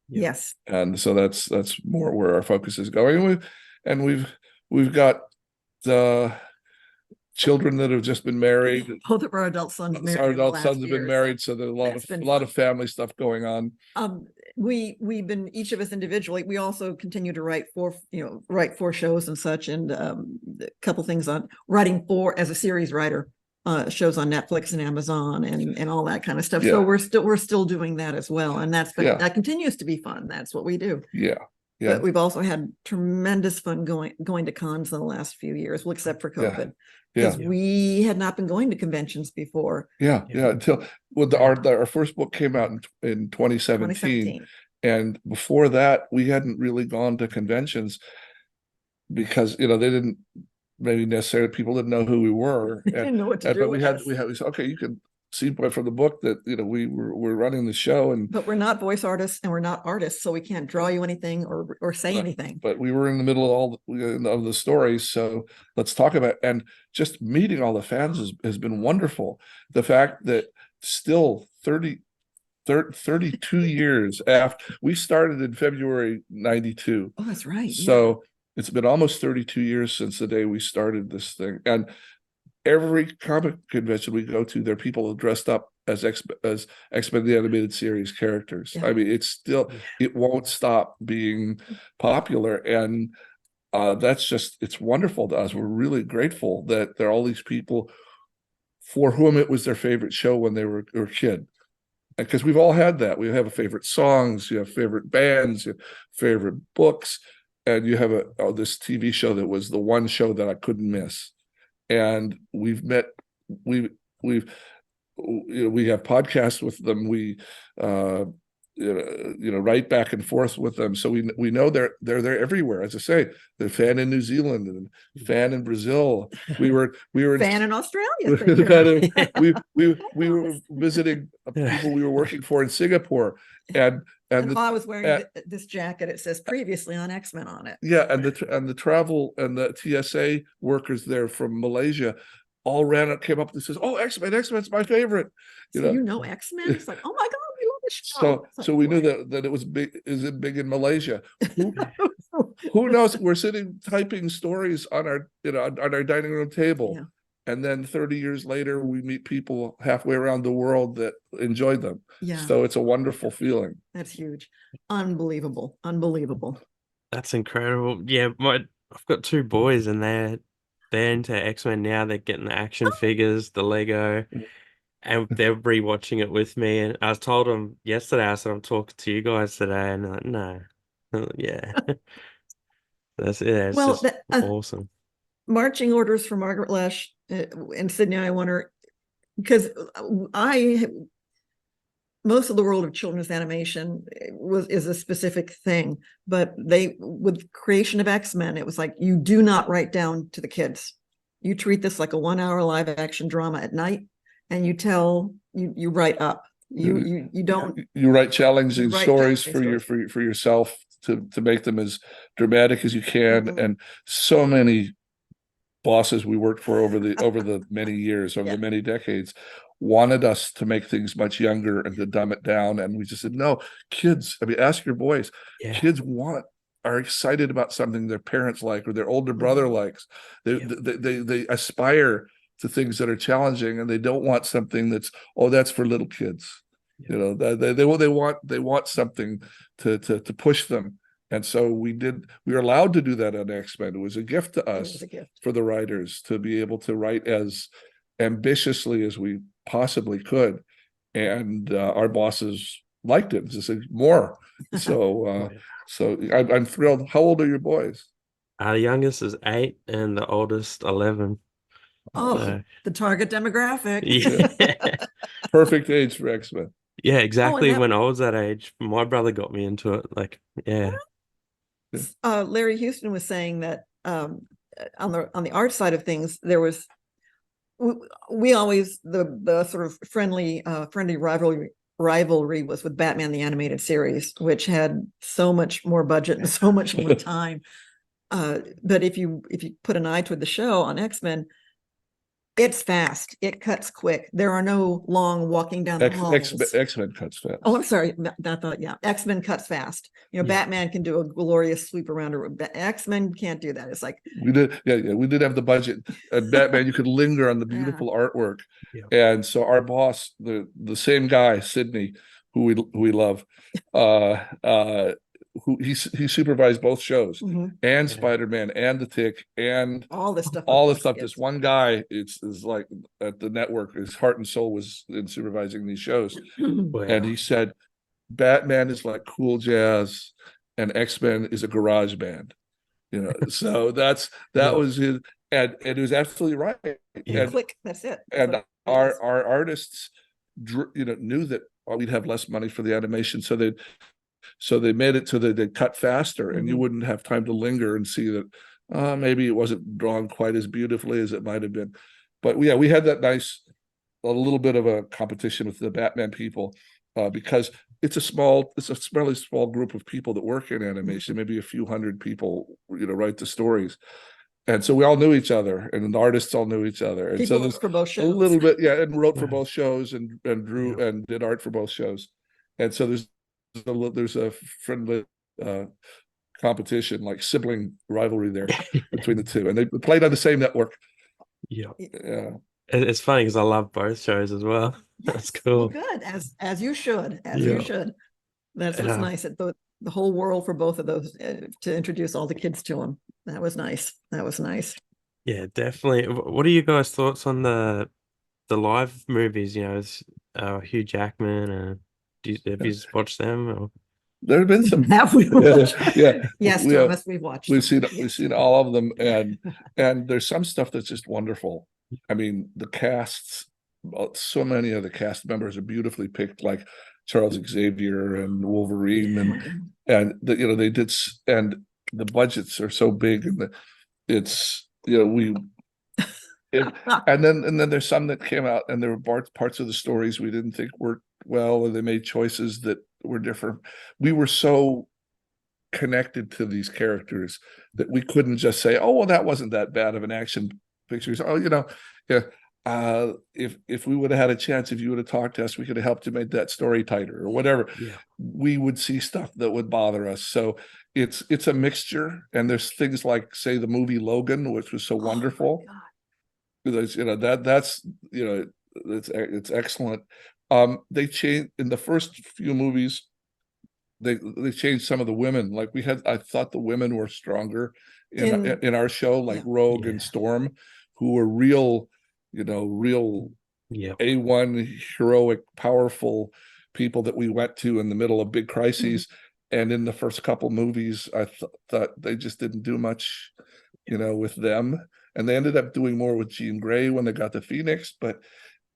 Yes. And so that's more where our focus is going. We've got the children that have just been married. Both of our adult sons married. Our adult sons have been married, so there's a lot of family stuff going on. We've been, each of us individually, we also continue to write for shows and such, and a couple things on writing as a series writer, shows on Netflix and Amazon and all that kind of stuff. So we're still doing that as well, and that continues to be fun. That's what we do. But we've also had tremendous fun going to cons in the last few years, well, except for COVID, because we had not been going to conventions before. Until our first book came out in 2017, and before that we hadn't really gone to conventions, because they didn't, maybe necessarily, people didn't know who we were. They didn't know what to do. But we said, okay, you can see from the book that we're running the show, but we're not voice artists and we're not artists, so we can't draw you anything or say anything. But we were in the middle of all of the stories, so let's talk about. And just meeting all the fans has been wonderful. The fact that still 32 years after we started in February '92. Oh, that's right. So it's been almost 32 years since the day we started this thing, and every comic convention we go to, there are people dressed up as X-Men the Animated Series characters. I mean, it's still, it won't stop being popular, and it's wonderful to us. We're really grateful that there are all these people for whom it was their favorite show when they were a kid. Because we've all had that. We have favorite songs, you have favorite bands, you have favorite books, and you have this TV show that was the one show that I couldn't miss. And we have podcasts with them. We write back and forth with them, so we know they're there everywhere. As I say, they're fan in New Zealand and fan in Brazil. We were fan in Australia. we were visiting people we were working for in Singapore, and I was wearing this jacket. It says previously on X-Men on it. And the travel and the TSA workers there from Malaysia all came up and says, "Oh, X-Men's my favorite." X-Men? It's like, oh my God, we love the show. So we knew that it was big. Is it big in Malaysia? Who knows? We're sitting typing stories on our on our dining room table. And then 30 years later, we meet people halfway around the world that enjoyed them. So it's a wonderful feeling. That's huge. Unbelievable. That's incredible. Yeah, I've got two boys, and they're into X-Men now. They're getting the action figures, the Lego, and they're rewatching it with me. And I told them yesterday, I said, I'm talking to you guys today, and they're like, no. That's just awesome. Marching orders for Margaret Loesch in Sydney, I wonder, because I most of the world of children's animation is a specific thing, but with creation of X-Men, it was like, you do not write down to the kids. You treat this like a 1 hour live action drama at night, and you write up. You don't. You write challenging write stories challenging for yourself to make them as dramatic as you can. Mhm. And so many bosses we worked for over the many years, over Yeah. the many decades, wanted us to make things much younger and to dumb it down. And we just said, no, kids, I mean, ask your boys. Yeah. Kids are excited about something their parents like or their older brother likes. They aspire to things that are challenging, and they don't want something that's for little kids. You know, they want something to push them. And so we were allowed to do that on X-Men. It was a gift to It us was a gift. for the writers to be able to write as ambitiously as we possibly could. And our bosses liked it. Just said more. So I'm thrilled. How old are your boys? Our youngest is 8 and the oldest 11. Oh, So, the target demographic. yeah. Perfect age for X-Men. Yeah, exactly. that- When I was that age, my brother got me into it. Like, yeah. Larry Houston was saying that on the art side of things, there was we always the sort of friendly rivalry was with Batman the Animated Series, which had so much more budget and so much more time. But if you put an eye toward the show on X-Men, it's fast. It cuts quick. There are no long walking down the halls. X-Men cuts fast. Oh, I'm sorry. I thought, yeah, X-Men cuts fast. You know, Yeah. Batman can do a glorious sweep around a room. X-Men can't do that. It's like We did, yeah, we did have the budget. And Batman, you could linger on the beautiful artwork. Yeah. And so our boss, the same guy, Sydney, who we love, who he supervised both shows and Yeah. Spider-Man and The Tick and all this stuff. all the stuff. This one guy, is like at the network, his heart and soul was in supervising these shows. Wow. And he said, Batman is like cool jazz and X-Men is a garage band. You know, so that Yeah. was his, and it was absolutely right. Yeah. And, Click. That's it. and So, our artists, knew that we'd have less money for the animation, so they made it so that they cut faster, and you Mhm. wouldn't have time to linger and see that maybe it wasn't drawn quite as beautifully as it might have been. But yeah, we had a little bit of a competition with the Batman people because it's a fairly small group of people that work in animation, maybe a few hundred people, write the stories. And so we all knew each other, and the artists all knew each other. And people so there's for both a shows. little bit, yeah, and wrote for Wow. both shows and drew Yeah. and did art for both shows. And so there's a friendly competition, like sibling rivalry there between the two. And they played on the same network. Yeah. Yeah. It's funny because I love both shows as well. That's Yes, well, cool. good, as you should, Yeah. That's what's Yeah. nice. The whole world for both of those to introduce all the kids to them. That was nice. Yeah, definitely. What are you guys' thoughts on the live movies? It's Hugh Jackman and have you watched them? Or? There have been some. Have we watched? Yeah. Yes, We have- Thomas, we've watched. We've them. seen all of them, and there's some stuff that's just wonderful. I mean, the casts, so many of the cast members are beautifully picked, like Charles Xavier and Wolverine, and they did, and the budgets are so big, and it's and then there's some that came out, and there were parts of the stories we didn't think worked well, or they made choices that were different. We were so connected to these characters that we couldn't just say, oh, well, that wasn't that bad of an action picture. Oh, yeah. If we would have had a chance, if you would have talked to us, we could have helped you make that story tighter or whatever. Yeah. We would see stuff that would bother us. So it's a mixture. And there's things like, say, the movie Logan, which was so wonderful. There's, it's excellent. They changed in the first few movies. They changed some of the women. Like I thought the women were stronger in our show, like Rogue and Storm, who were real Yeah. A1 heroic, powerful people that we went to in the middle of big crises. And in the first couple movies, I thought they just didn't do much, with them. And they ended up doing more with Jean Grey when they got the Phoenix. But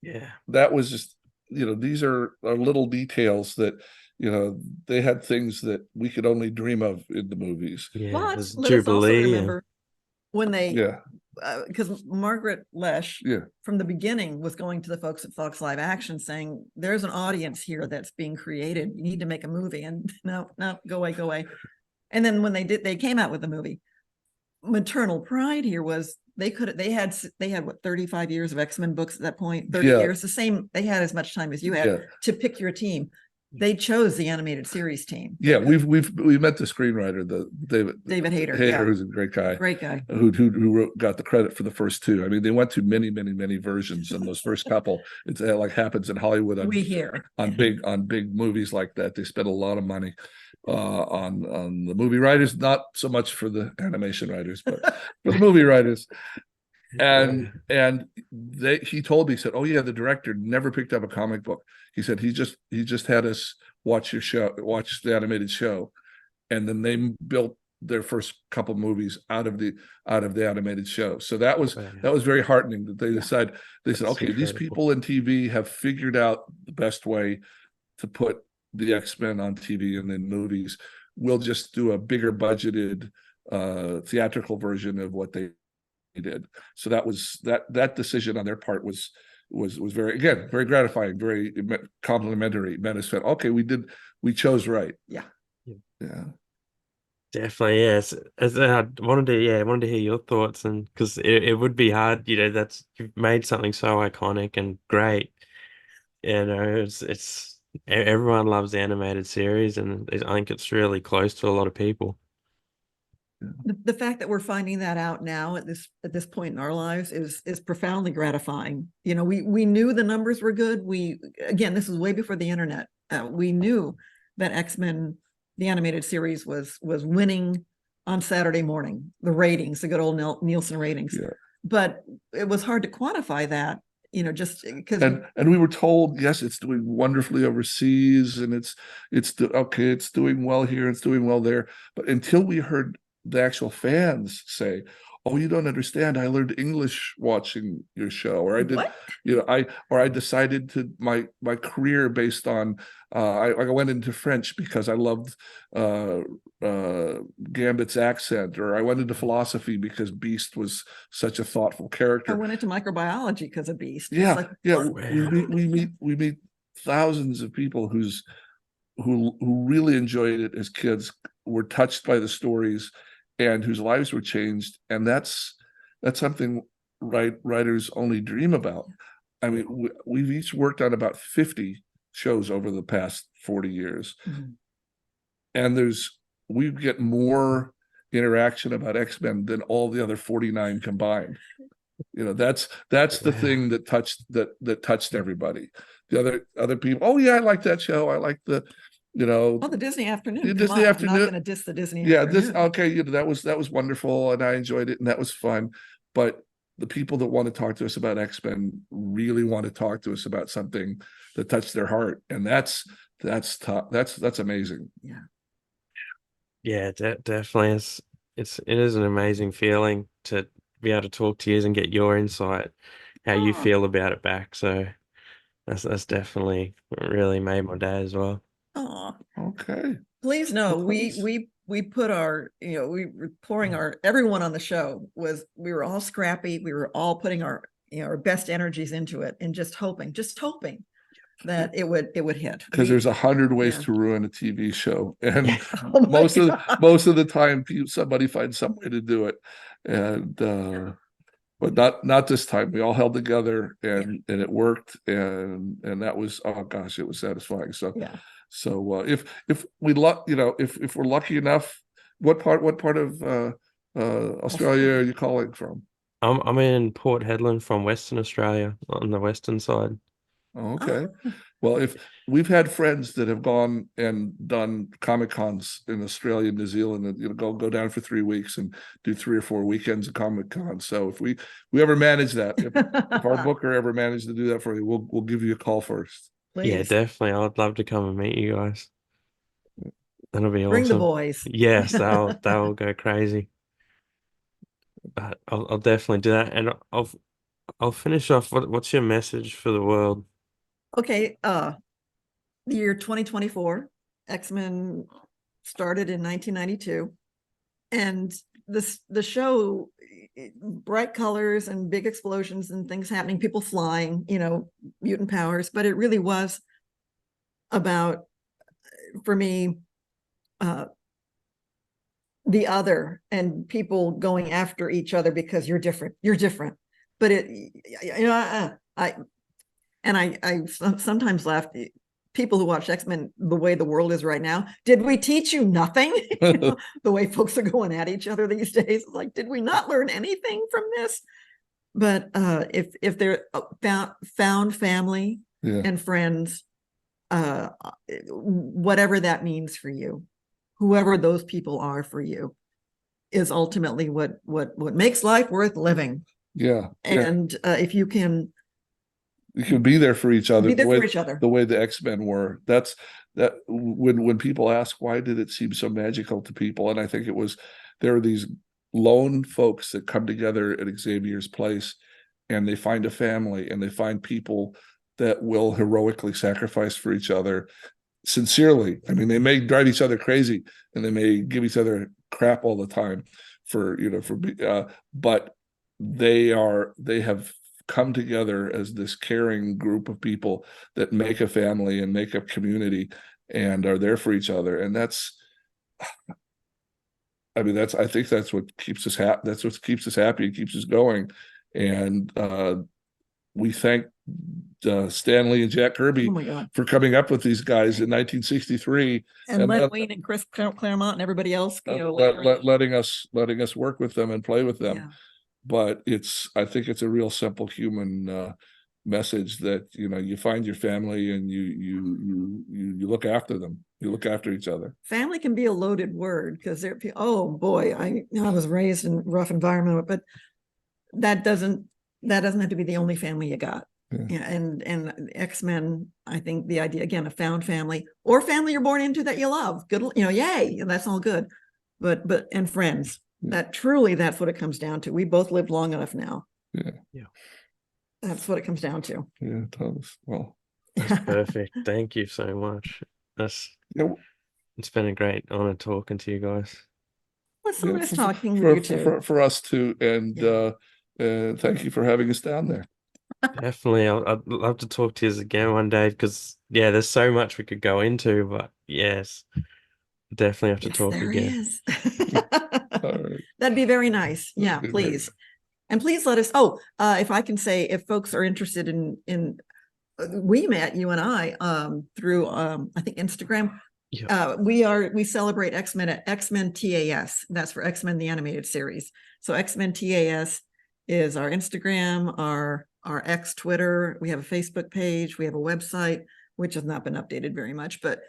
Yeah. that was just, these are little details that, they had things that we could only dream of in the movies. Yeah, But there's let us also Jubilee. remember when they, Yeah, because Margaret Lesh yeah, from the beginning was going to the folks at Fox Live Action saying, there's an audience here that's being created. You need to make a movie. And no, go away, go away. And then when they came out with the movie, maternal pride here was they had what, 35 years of X-Men books at that point, 30 Yeah. years, the same. They had as much time as you had Yeah. to pick your team. They chose the animated series team. yeah. We met the screenwriter, the David Hayter, Hayter, yeah. who's a great guy, Great guy. got the credit for the first two. I mean, they went to many versions, and those first couple, it's like happens in Hollywood We hear on big movies like that. They spend a lot of money on the movie writers, not so much for the animation writers, but for the movie writers. And he told me, he said, "Oh yeah, the director never picked up a comic book." He said he just had us watch the animated show, and then they built their first couple movies out of the animated show. So that was very heartening that they decided. They said, "Okay, these people in TV have figured out the best way to put the X-Men on TV and in movies. We'll just do a bigger budgeted theatrical version of what they did." So that decision on their part was very gratifying, very complimentary. Menace, okay, we chose right. Yeah. Definitely, yes. As I wanted to hear your thoughts, and because it would be hard, that's you've made something so iconic and great. It's everyone loves the animated series, and I think it's really close to a lot of people. The fact that we're finding that out now at this point in our lives is profoundly gratifying. We knew the numbers were good. Again, this was way before the internet. We knew that X-Men, the animated series, was winning on Saturday morning, the ratings, the good old Nielsen ratings. Yeah. But it was hard to quantify that, just because. And we were told, yes, it's doing wonderfully overseas, and it's doing well here, it's doing well there. But until we heard the actual fans say, "Oh, you don't understand. I learned English watching your show," or I did, what? I decided to my career based on I went into French because I loved Gambit's accent, or I went into philosophy because Beast was such a thoughtful character. I went into microbiology because of Beast. Yeah, we meet thousands of people who really enjoyed it as kids, were touched by the stories, and whose lives were changed. And that's something writers only dream about. I mean, we've each worked on about 50 shows over the past 40 years. Mm-hmm. And we get more interaction about X-Men than all the other 49 combined. That's the thing that touched everybody. The other people, "Oh yeah, I like that show. I like the the Disney Afternoon. The Disney Afternoon. I'm not going to diss the Disney Afternoon. That was wonderful, and I enjoyed it, and that was fun. But the people that want to talk to us about X-Men really want to talk to us about something that touched their heart, and that's tough. That's amazing. Yeah, definitely. It is an amazing feeling to be able to talk to you and get your insight, how you feel about it back. So that's definitely really made my day as well. Oh, okay. Please know, we put our, we were pouring everyone on the show we were all scrappy. We were all putting our best energies into it, and just hoping that it would hit. Because there's 100 ways to ruin a TV show, and most of the time somebody finds some way to do it, and but not this time. We all held together, and it worked, and that was, oh gosh, it was satisfying. So So if we're lucky enough, what part of Australia are you calling from? I'm in Port Hedland from Western Australia, on the western side. Okay. Well, if we've had friends that have gone and done Comic Cons in Australia, New Zealand, and go down for 3 weeks and do 3 or 4 weekends of Comic Con. So if we ever manage that, if our booker ever managed to do that for you, we'll give you a call first. Please. Yeah, definitely. I'd love to come and meet you guys. That'll be awesome. Bring the boys. Yes, they'll go crazy. But I'll definitely do that, and I'll finish off. What's your message for the world? Okay, the year 2024, X-Men started in 1992, and the show, bright colors and big explosions and things happening, people flying, mutant powers, but it really was about, for me, the other and people going after each other because you're different. But I sometimes laugh. People who watch X-Men, the way the world is right now, did we teach you nothing? The way folks are going at each other these days, like, did we not learn anything from this? But if they're found family and friends, whatever that means for you, whoever those people are for you, is ultimately what makes life worth living. And if you can be there for each other, the way the X-Men were. That when people ask why did it seem so magical to people, and I think there are these lone folks that come together at Xavier's place, and they find a family, and they find people that will heroically sacrifice for each other sincerely. I mean, they may drive each other crazy, and they may give each other crap all the time but they have come together as this caring group of people that make a family and make a community and are there for each other. And I think that's what keeps us happy. That's what keeps us happy and keeps us going. And we thank Stan Lee and Jack Kirby for coming up with these guys in 1963, and Len Wein and Chris Claremont and everybody else, letting us work with them and play with them. Yeah. But I think it's a real simple human message that you find your family and you look after them. You look after each other. Family can be a loaded word because oh boy, I was raised in a rough environment, but that doesn't have to be the only family you got. And X-Men, I think the idea, again, a found family or family you're born into that you love, good, yay, and that's all good. But and friends, that's what it comes down to. We both lived long enough now. Yeah. That's what it comes down to. Yeah, Thomas. Well, that's perfect. Thank you so much. It's been a great honor talking to you guys. What's so nice talking to you too. For us too, and thank you for having us down there. Definitely, I'd love to talk to you again one day because there's so much we could go into, but yes, definitely have to talk again. Right. That'd be very nice. Yeah, please. And please let us, if I can say, if folks are interested in we met, you and I, through, I think Instagram. Yeah. We celebrate X-Men at X-Men TAS. That's for X-Men, the animated series. So X-Men TAS is our Instagram, our X Twitter. We have a Facebook page. We have a website, which has not been updated very much, but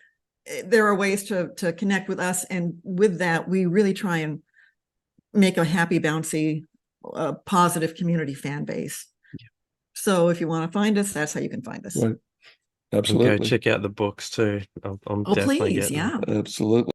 there are ways to connect with us. And with that, we really try and make a happy, bouncy, positive community fan base. Yeah. So if you want to find us, that's how you can find us. Right. Absolutely. And go check out the books too. I'm definitely please, getting them. Absolutely.